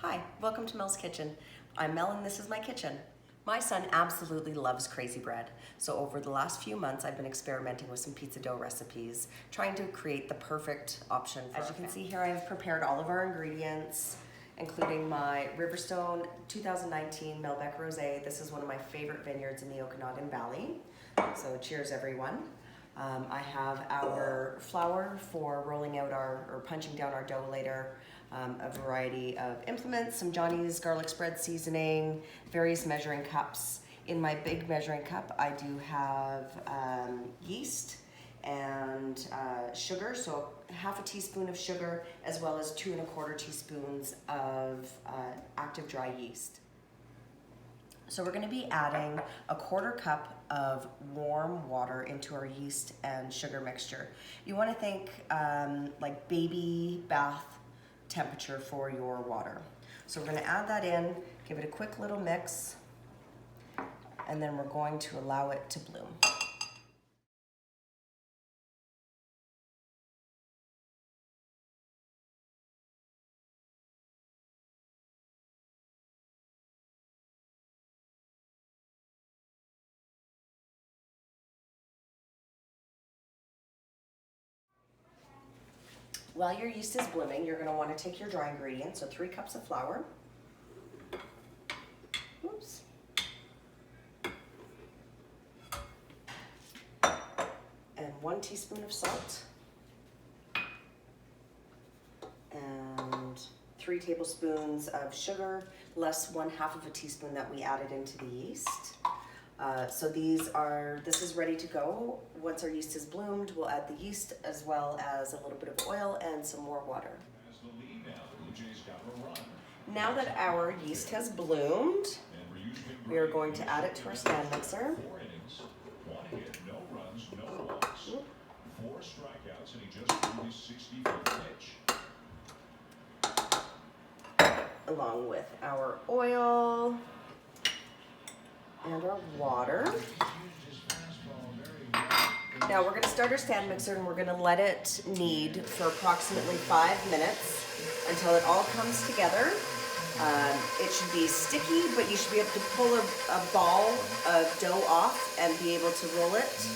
Hi, welcome to Mel's Kitchen. I'm Mel and this is my kitchen. My son absolutely loves crazy bread. So over the last few months, I've been experimenting with some pizza dough recipes, trying to create the perfect option. As you can see here, I've prepared all of our ingredients, including my Riverstone 2019 Melbec Rosé. This is one of my favorite vineyards in the Okanagan Valley. So cheers, everyone. I have our flour for rolling out or punching down our dough later, a variety of implements, some Johnny's garlic spread seasoning, various measuring cups. In my big measuring cup, I do have yeast and sugar, so half a teaspoon of sugar, as well as 2 1/4 teaspoons of active dry yeast. So we're going to be adding a 1/4 cup of warm water into our yeast and sugar mixture. You want to think like baby bath temperature for your water. So we're going to add that in, give it a quick little mix, and then we're going to allow it to bloom. While your yeast is blooming, you're going to want to take your dry ingredients, so 3 cups of flour, oops, and 1 teaspoon of salt, and 3 tablespoons of sugar, less 1/2 of a teaspoon that we added into the yeast. So this is ready to go. Once our yeast is bloomed, we'll add the yeast as well as a little bit of oil and some more water. Now that our yeast has bloomed, we are going to add it to our stand mixer. 4 strikeouts, and he just threw his 60-foot pitch. Along with our oil and our water. Now we're going to start our stand mixer and we're going to let it knead for approximately 5 minutes until it all comes together. It should be sticky, but you should be able to pull a ball of dough off and be able to roll it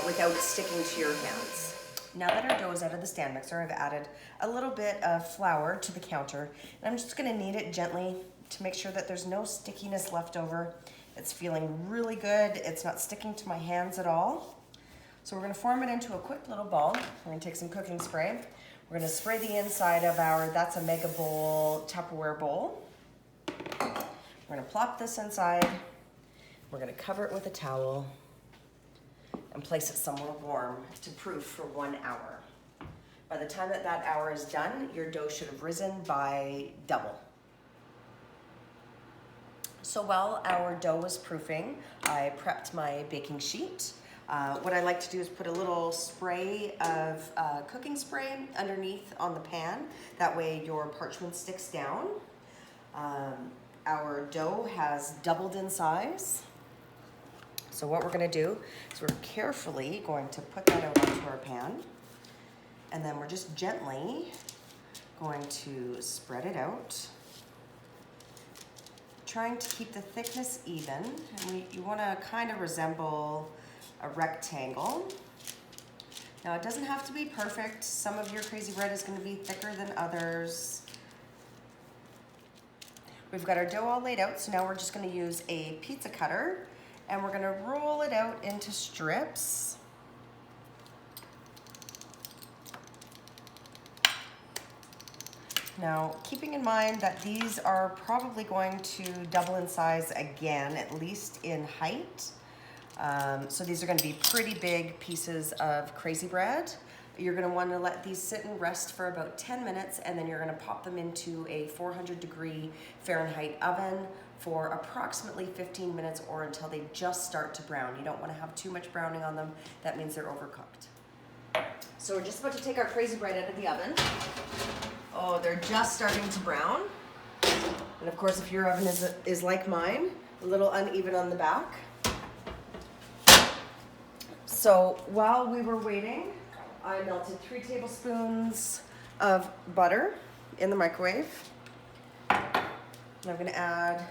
without it sticking to your hands. Now that our dough is out of the stand mixer, I've added a little bit of flour to the counter, and I'm just going to knead it gently to make sure that there's no stickiness left over. It's feeling really good. It's not sticking to my hands at all. So we're going to form it into a quick little ball. We're going to take some cooking spray. We're going to spray the inside of that's a mega bowl, Tupperware bowl. We're going to plop this inside. We're going to cover it with a towel and place it somewhere warm to proof for 1 hour. By the time that hour is done, your dough should have risen by double. So while our dough was proofing, I prepped my baking sheet. What I like to do is put a little spray of cooking spray underneath on the pan. That way your parchment sticks down. Our dough has doubled in size. So what we're going to do is we're carefully going to put that out onto our pan. And then we're just gently going to spread it out, trying to keep the thickness even. And you want to kind of resemble a rectangle. Now it doesn't have to be perfect. Some of your crazy bread is going to be thicker than others. We've got our dough all laid out, so now we're just going to use a pizza cutter and we're going to roll it out into strips. Now, keeping in mind that these are probably going to double in size again, at least in height. So these are going to be pretty big pieces of crazy bread. You're going to want to let these sit and rest for about 10 minutes, and then you're going to pop them into a 400-degree Fahrenheit oven for approximately 15 minutes or until they just start to brown. You don't want to have too much browning on them. That means they're overcooked. So we're just about to take our crazy bread out of the oven. Oh, they're just starting to brown. And of course, if your oven is like mine, a little uneven on the back. So while we were waiting, I melted 3 tablespoons of butter in the microwave. I'm gonna add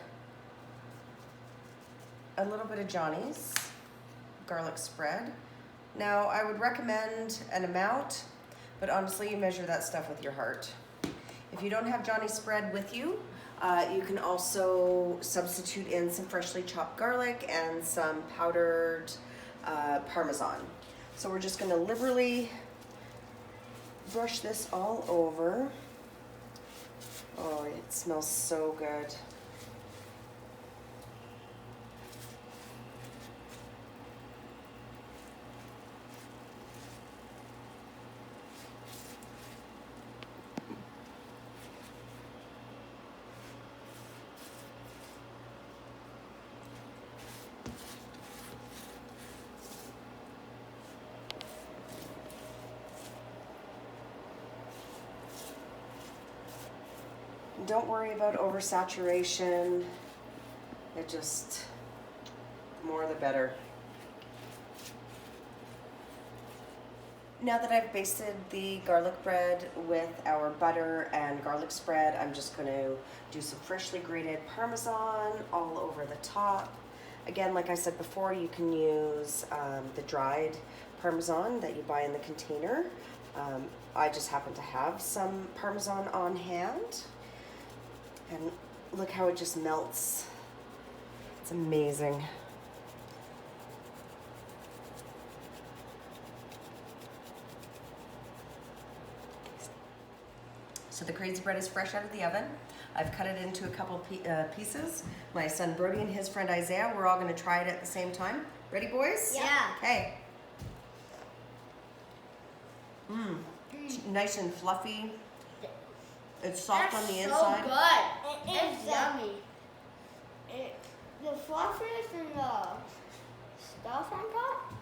a little bit of Johnny's garlic spread. Now, I would recommend an amount, but honestly, you measure that stuff with your heart. If you don't have Johnny's spread with you, you can also substitute in some freshly chopped garlic and some powdered Parmesan. So we're just gonna liberally brush this all over. Oh, it smells so good. Don't worry about oversaturation. It just, the more the better. Now that I've basted the garlic bread with our butter and garlic spread, I'm just going to do some freshly grated Parmesan all over the top. Again, like I said before, you can use the dried Parmesan that you buy in the container. I just happen to have some Parmesan on hand. And look how it just melts. It's amazing. So the crazy bread is fresh out of the oven. I've cut it into a couple pieces. My son Brody and his friend Isaiah, we're all gonna try it at the same time. Ready, boys? Yeah. Okay. Nice and fluffy. It's soft on the inside. So good. It's yummy. The fluffers and the stuff on top.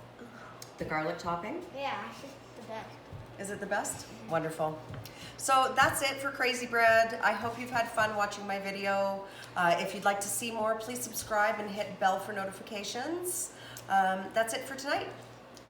The garlic topping. Yeah, it's just the best. Is it the best? Wonderful. So that's it for Crazy Bread. I hope you've had fun watching my video. If you'd like to see more, please subscribe and hit bell for notifications. That's it for tonight.